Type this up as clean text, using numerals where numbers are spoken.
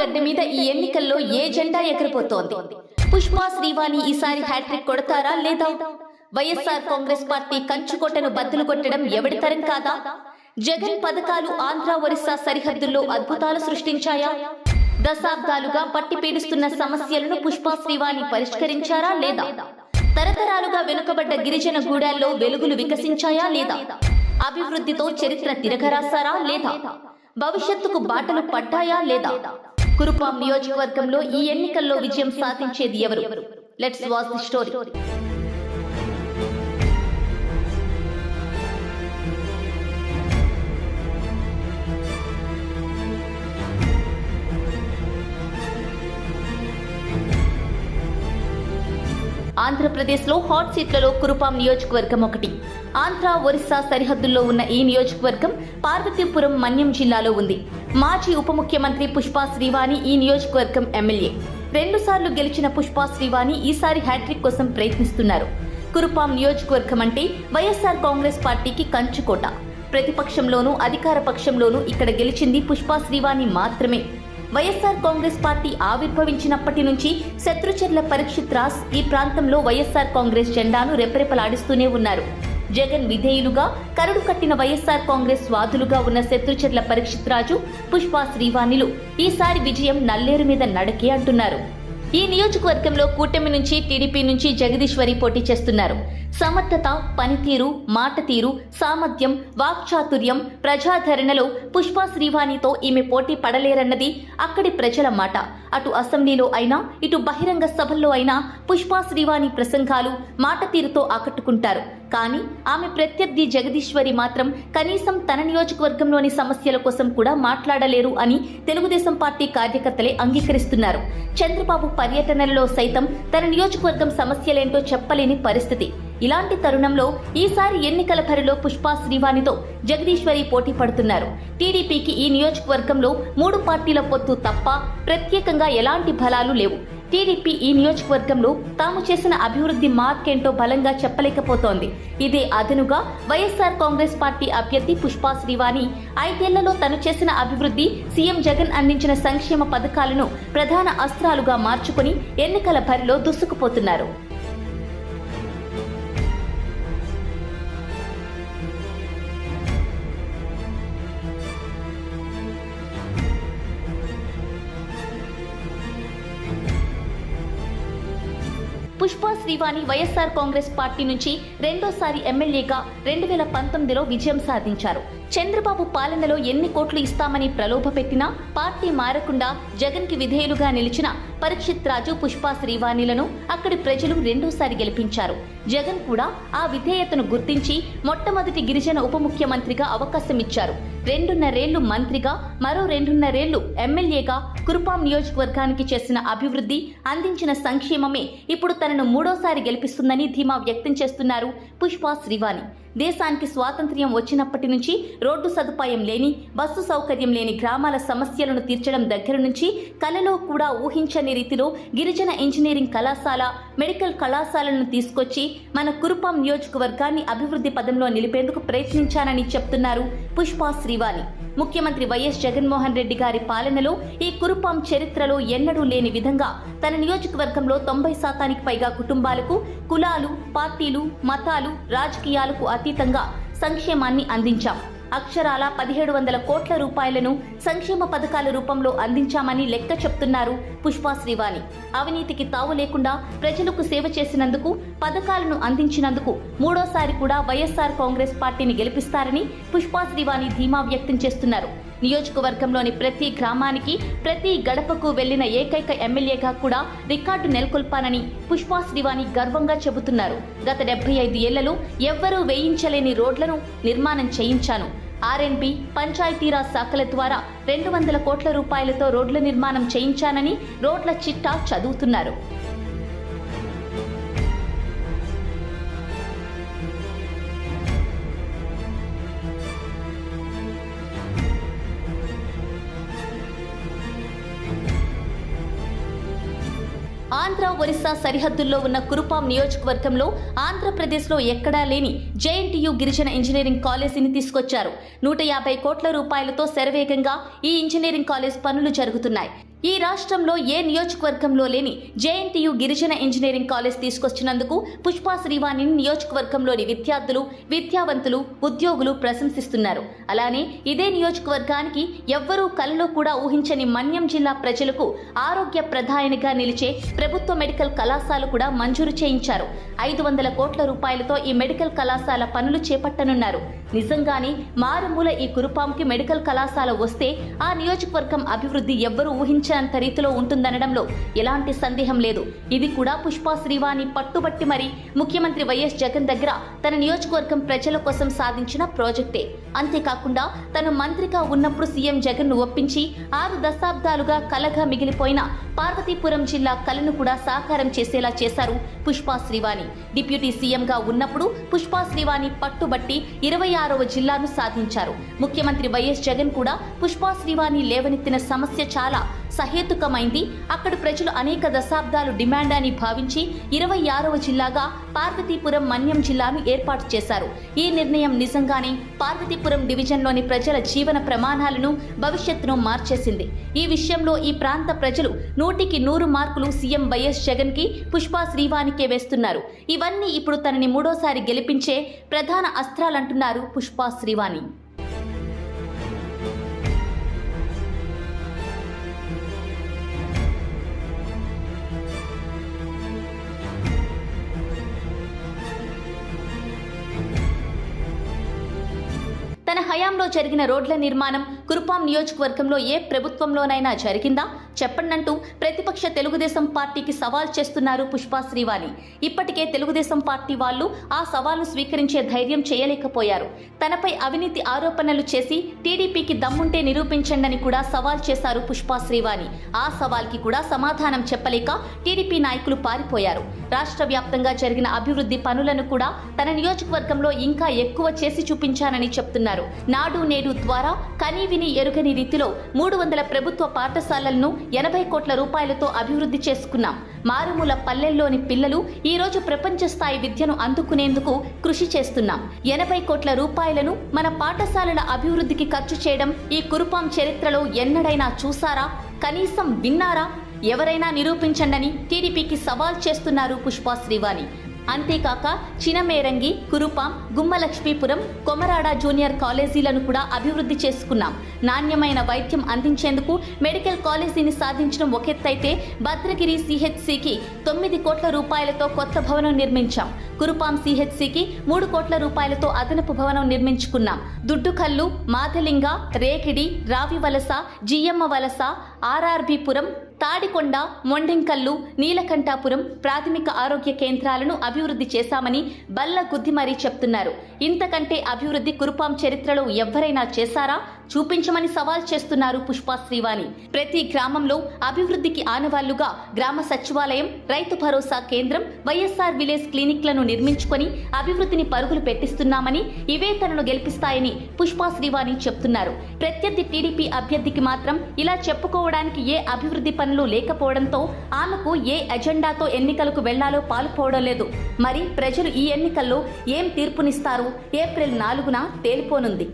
గడ్డ మీద ఈ ఎన్నికల్లో ఏ జెండా ఎగిరిపోతోంది? పుష్పా శ్రీవాణి ఈసారి హ్యాట్రిక్ కొడతారా లేదా? వైఎస్ఆర్ కాంగ్రెస్ పార్టీ కంచుకోటను బద్దలు కొట్టడం ఎవడి తరం కాదా? జగన్ పథకాలు ఆంధ్ర ఒరిస్సా సరిహద్దుల్లో అద్భుతాలు సృష్టించాయా? దశాబ్దాలుగా పట్టి పీడిస్తున్న సమస్యలను పుష్పా శ్రీవాణి పరిష్కరించారా లేదా? తరతరాలుగా వెనుకబడ్డ గిరిజన గూడాల్లో వెలుగులు వికసించాయా లేదా? అభివృద్ధితో చరిత్ర తిరగరాసారా లేదా? భవిష్యత్తుకు బాటలు పడ్డాయా లేదా? కురుపాం నియోజకవర్గంలో ఈ ఎన్నికల్లో విజయం సాధించేది ఎవరు? Let's watch the story. ఆంధ్రప్రదేశ్లో హాట్ సీట్లలో కురుపాం నియోజకవర్గం ఒకటి. ఆంధ్ర ఒరిస్సా సరిహద్దుల్లో ఉన్న ఈ నియోజకవర్గం పార్వతీపురం మన్యం జిల్లాలో ఉంది. మాజీ ఉప ముఖ్యమంత్రి పుష్పా శ్రీవాణి ఈ నియోజకవర్గం ఎమ్మెల్యే. 2 సార్లు గెలిచిన పుష్పా శ్రీవాణి ఈసారి హ్యాట్రిక్ కోసం ప్రయత్నిస్తున్నారు. కురుపాం నియోజకవర్గం అంటే వైఎస్ఆర్ కాంగ్రెస్ పార్టీకి కంచుకోట. ప్రతిపక్షంలోనూ అధికార పక్షంలోనూ ఇక్కడ గెలిచింది పుష్పా శ్రీవాణి మాత్రమే. వైఎస్ఆర్ కాంగ్రెస్ పార్టీ ఆవిర్భవించినప్పటి నుంచి శత్రుచర్ల పరీక్షిత్ రాజ్ ఈ ప్రాంతంలో వైఎస్ఆర్ కాంగ్రెస్ జెండాను రెపరెపలాడిస్తూనే ఉన్నారు. జగన్ విధేయులుగా కరడు కట్టిన వైఎస్ఆర్ కాంగ్రెస్ వాదులుగా ఉన్న శత్రుచర్ల పరీక్షిత్ రాజు, పుష్పా శ్రీవాణిలు ఈసారి విజయం నల్లేరు మీద నడకే అంటున్నారు. ఈ నియోజకవర్గంలో కూటమి నుంచి, టీడీపీ నుంచి జగదీశ్వరి పోటీ చేస్తున్నారు. సమర్థత, పనితీరు, మాట తీరు, సామర్థ్యం, వాక్చాతుర్యం, ప్రజాదరణలో పుష్పా శ్రీవాణితో ఈమె పోటీ పడలేరన్నది అక్కడి ప్రజల మాట. అటు అసెంబ్లీలో అయినా, ఇటు బహిరంగ సభల్లో అయినా పుష్పా శ్రీవాణి ప్రసంగాలు, మాట తీరుతో ఆకట్టుకుంటారు. కానీ ఆమె ప్రత్యర్థి జగదీశ్వరి మాత్రం కనీసం తన నియోజకవర్గంలోని సమస్యల కోసం కూడా మాట్లాడలేరు అని తెలుగుదేశం పార్టీ కార్యకర్తలే అంగీకరిస్తున్నారు. చంద్రబాబు పర్యటనలలో సైతం తన నియోజకవర్గం సమస్యలేంటో చెప్పలేని పరిస్థితి. ఇలాంటి తరుణంలో ఈసారి ఎన్నికల బరిలో పుష్పా శ్రీవాణితో జగదీశ్వరి పోటీ పడుతున్నారు. టీడీపీకి ఈ నియోజకవర్గంలో 3 పార్టీల పొత్తు తప్ప ప్రత్యేకంగా ఎలాంటి బలాలు లేవు. టీడీపీ ఈ నియోజకవర్గంలో తాము చేసిన అభివృద్ధి మార్కేంటో బలంగా చెప్పలేకపోతోంది. ఇదే అదనుగా వైఎస్ఆర్ కాంగ్రెస్ పార్టీ అభ్యర్థి పుష్పా శ్రీవాణి 5 ఏళ్లలో తను చేసిన అభివృద్ధి, సీఎం జగన్ అందించిన సంక్షేమ పథకాలను ప్రధాన అస్త్రాలుగా మార్చుకుని ఎన్నికల బరిలో దూసుకుపోతున్నారు. పుష్పా శ్రీవాణి వైఎస్ఆర్ కాంగ్రెస్ పార్టీ నుంచి 2వ ఎమ్మెల్యేగా 2019లో విజయం సాధించారు. చంద్రబాబు పాలనలో ఎన్ని కోట్లు ఇస్తామని ప్రలోభ పెట్టినా పార్టీ మారకుండా జగన్ కి విధేయులుగా నిలిచిన పరీక్షిత్ రాజు, పుష్పా శ్రీవాణిలను అక్కడి ప్రజలు 2వ గెలిపించారు. జగన్ కూడా ఆ విధేయతను గుర్తించి మొట్టమొదటి గిరిజన ఉప ముఖ్యమంత్రిగా అవకాశం ఇచ్చారు. 2.5 ఏళ్లు మంత్రిగా, మరో 2.5 ఏళ్లు ఎమ్మెల్యేగా కురుపాం నియోజకవర్గానికి చేసిన అభివృద్ధి, అందించిన సంక్షేమమే ఇప్పుడు తనను 3వసారి గెలిపిస్తుందని ధీమా వ్యక్తం చేస్తున్నారు పుష్పా శ్రీవాణి. దేశానికి స్వాతంత్ర్యం వచ్చినప్పటి నుంచి రోడ్డు సదుపాయం లేని, బస్సు సౌకర్యం లేని గ్రామాల సమస్యలను తీర్చడం దగ్గర నుంచి కలలో కూడా ఊహించని రీతిలో గిరిజన ఇంజనీరింగ్ కళాశాల, మెడికల్ కళాశాలను తీసుకొచ్చి మన కురుపాం నియోజకవర్గాన్ని అభివృద్ధి పదంలో నిలిపేందుకు ప్రయత్నించానని చెప్తున్నారు పుష్పా శ్రీవాణి. ముఖ్యమంత్రి వైఎస్ జగన్మోహన్ రెడ్డి గారి పాలనలో ఈ కురుపాం చరిత్రలో ఎన్నడూ లేని విధంగా తన నియోజకవర్గంలో 90% పైగా కుటుంబాలకు కులాలు, పార్టీలు, మతాలు, రాజకీయాలకు అతీతంగా సంక్షేమాన్ని అందించాం. అక్షరాల 1700 కోట్ల రూపాయలను సంక్షేమ పథకాల రూపంలో అందించామని లెక్క చెప్తున్నారు పుష్పా శ్రీవాణి. అవినీతికి తావు లేకుండా ప్రజలకు సేవ చేసినందుకు, పథకాలను అందించినందుకు 3వసారి కూడా వైఎస్ఆర్ కాంగ్రెస్ పార్టీని గెలిపిస్తారని పుష్పా శ్రీవాణి ధీమా వ్యక్తం చేస్తున్నారు. నియోజకవర్గంలోని ప్రతి గ్రామానికి, ప్రతి గడపకు వెళ్లిన ఏకైక ఎమ్మెల్యేగా కూడా రికార్డు నెలకొల్పానని పుష్పా శ్రీవాణి గర్వంగా చెబుతున్నారు. గత 75 ఏళ్లలో ఎవ్వరూ వేయించలేని రోడ్లను నిర్మాణం చేయించాను. R&B, పంచాయతీరాజ్ శాఖల ద్వారా 200 కోట్ల రూపాయలతో రోడ్ల నిర్మాణం చేయించానని రోడ్ల చిట్టా చదువుతున్నారు. ఆంధ్ర ఒరిస్సా సరిహద్దుల్లో ఉన్న కురుపాం నియోజకవర్గంలో ఆంధ్రప్రదేశ్లో ఎక్కడా లేని జేఎన్టీయూ గిరిజన ఇంజనీరింగ్ కాలేజీని తీసుకొచ్చారు. 150 కోట్ల రూపాయలతో శరవేగంగా ఈ ఇంజనీరింగ్ కాలేజ్ పనులు జరుగుతున్నాయి. ఈ రాష్ట్రంలో ఏ నియోజకవర్గంలో లేని జేఎన్టీయూ గిరిజన ఇంజనీరింగ్ కాలేజ్ తీసుకొచ్చినందుకు పుష్పా శ్రీవాణిని నియోజకవర్గంలోని విద్యార్థులు, విద్యావంతులు, ఉద్యోగులు ప్రశంసిస్తున్నారు. అలానే ఇదే నియోజకవర్గానికి ఎవ్వరూ కలలో కూడా ఊహించని మన్యం జిల్లా ప్రజలకు ఆరోగ్య ప్రదాయనిగా నిలిచే ప్రభుత్వ మెడికల్ కళాశాల కూడా మంజూరు చేయించారు. 500 కోట్ల రూపాయలతో ఈ మెడికల్ కళాశాల పనులు చేపట్టనున్నారు. నిజంగానే మారుమూల ఈ కురుపాంకి మెడికల్ కళాశాల వస్తే ఆ నియోజకవర్గం అభివృద్ధి ఎవ్వరూ ఊహించనంత రీతిలో ఉంటుందనడంలో ఎలాంటి సందేహం లేదు. ఇది కూడా పుష్పా శ్రీవాణి పట్టుబట్టి మరి ముఖ్యమంత్రి వైఎస్ జగన్ దగ్గర తన నియోజకవర్గం ప్రజల కోసం సాధించిన ప్రాజెక్టే. అంతేకాకుండా తను మంత్రిగా ఉన్నప్పుడు సీఎం జగన్ ను ఒప్పించి 6 దశాబ్దాలుగా కలగా మిగిలిపోయిన పార్వతీపురం జిల్లా కలను కూడా సాకారం చేసేలా చేశారు పుష్పా శ్రీవాణి. డిప్యూటీ సీఎంగా ఉన్నప్పుడు పుష్పా శ్రీవాణి పట్టుబట్టి 26వ జిల్లాను సాధించారు. ముఖ్యమంత్రి వైఎస్ జగన్ కూడా పుష్పా శ్రీవాణి లేవనెత్తిన సమస్య చాలా సహేతుకమైంది. అక్కడి ప్రజలు అనేక దశాబ్దాలు డిమాండ్ అని భావించి 26వ జిల్లాగా పార్వతీపురం మన్యం జిల్లాను ఏర్పాటు చేశారు. ఈ నిర్ణయం నిజంగానే పార్వతీపురం డివిజన్లోని ప్రజల జీవన ప్రమాణాలను, భవిష్యత్తును మార్చేసింది. ఈ విషయంలో ఈ ప్రాంత ప్రజలు 100కి 100 మార్కులు సీఎం వైఎస్ జగన్ కి, పుష్పా శ్రీవాణికే వేస్తున్నారు. ఇవన్నీ ఇప్పుడు తనని 3వసారి గెలిపించే ప్రధాన అస్త్రాలంటున్నారు పుష్పా శ్రీవాణి. తన హయాంలో జరిగిన రోడ్ల నిర్మాణం కురుపాం నియోజకవర్గంలో ఏ ప్రభుత్వంలోనైనా జరిగిందా చెప్పండంటూ ప్రతిపక్ష తెలుగుదేశం పార్టీకి సవాల్ చేస్తున్నారు పుష్పా శ్రీవాణి. ఇప్పటికే తెలుగుదేశం పార్టీ వాళ్ళు ఆ సవాల్ను స్వీకరించే ధైర్యం చేయలేకపోయారు. తనపై అవినీతి ఆరోపణలు చేసి టీడీపీకి దమ్ముంటే నిరూపించండని కూడా సవాల్ చేశారు పుష్పా శ్రీవాణి. ఆ సవాల్కి కూడా సమాధానం చెప్పలేక టీడీపీ నాయకులు పారిపోయారు. రాష్ట్ర వ్యాప్తంగా జరిగిన అభివృద్ధి పనులను కూడా తన నియోజకవర్గంలో ఇంకా ఎక్కువ చేసి చూపించానని చెప్తున్నారు. నాడు నేడు ద్వారా కనీవిని ఎరుగని రీతిలో 300 ప్రభుత్వ పాఠశాలలను 80 కోట్ల రూపాయలతో అభివృద్ధి చేసుకున్నాం. మారుమూల పల్లెల్లోని పిల్లలు ఈ రోజు ప్రపంచ స్థాయి విద్యను అందుకునేందుకు కృషి చేస్తున్నాం. 80 కోట్ల రూపాయలను మన పాఠశాలల అభివృద్ధికి ఖర్చు చేయడం ఈ కురుపాం చరిత్రలో ఎన్నడైనా చూసారా? కనీసం విన్నారా? ఎవరైనా నిరూపించండని టీడీపీకి సవాల్ చేస్తున్నారు పుష్పా శ్రీవాణి. అంతేకాక చినమేరంగి, కురుపాం, గుమ్మలక్ష్మీపురం, కొమరాడ జూనియర్ కాలేజీలను కూడా అభివృద్ధి చేసుకున్నాం. నాణ్యమైన వైద్యం అందించేందుకు మెడికల్ కాలేజీని సాధించడం ఒకెత్తైతే భద్రగిరి సిహెచ్సికి 9 కోట్ల రూపాయలతో కొత్త భవనం నిర్మించాం. కురుపాం సిహెచ్సికి 3 కోట్ల రూపాయలతో అదనపు భవనం నిర్మించుకున్నాం. దుడ్డుకల్లు, మాదలింగ, రేకిడి, రావివలస, జియమ్మ వలస, ఆర్ఆర్బీపురం, తాడికొండ, మొండెంకల్లు, నీలకంఠాపురం ప్రాథమిక ఆరోగ్య కేంద్రాలను అభివృద్ధి చేశామని బల్ల గుద్ది మరీ చెప్తున్నారు. ఇంతకంటే అభివృద్ధి కురుపాం చరిత్రలో ఎవ్వరైనా చేశారా? చూపించమని సవాల్ చేస్తున్నారు పుష్పా శ్రీవాణి. ప్రతి గ్రామంలో అభివృద్ధికి ఆనవాళ్లుగా గ్రామ సచివాలయం, రైతు భరోసా కేంద్రం, వైఎస్ఆర్ విలేజ్ క్లినిక్లను నిర్మించుకొని అభివృద్ధిని పరుగులు పెట్టిస్తున్నామని, ఇవే తనను గెలిపిస్తాయని పుష్పా శ్రీవాణి చెప్తున్నారు. ప్రత్యర్థి టీడీపీ అభ్యర్థికి మాత్రం ఇలా చెప్పుకోవడానికి ఏ అభివృద్ధి పనులు లేకపోవడంతో ఆమెకు ఏ ఎజెండాతో ఎన్నికలకు వెళ్లాలో పాలుపోవడం లేదు. మరి ప్రజలు ఈ ఎన్నికల్లో ఏం తీర్పునిస్తారు? ఏప్రిల్ 4న తేలిపోనుంది.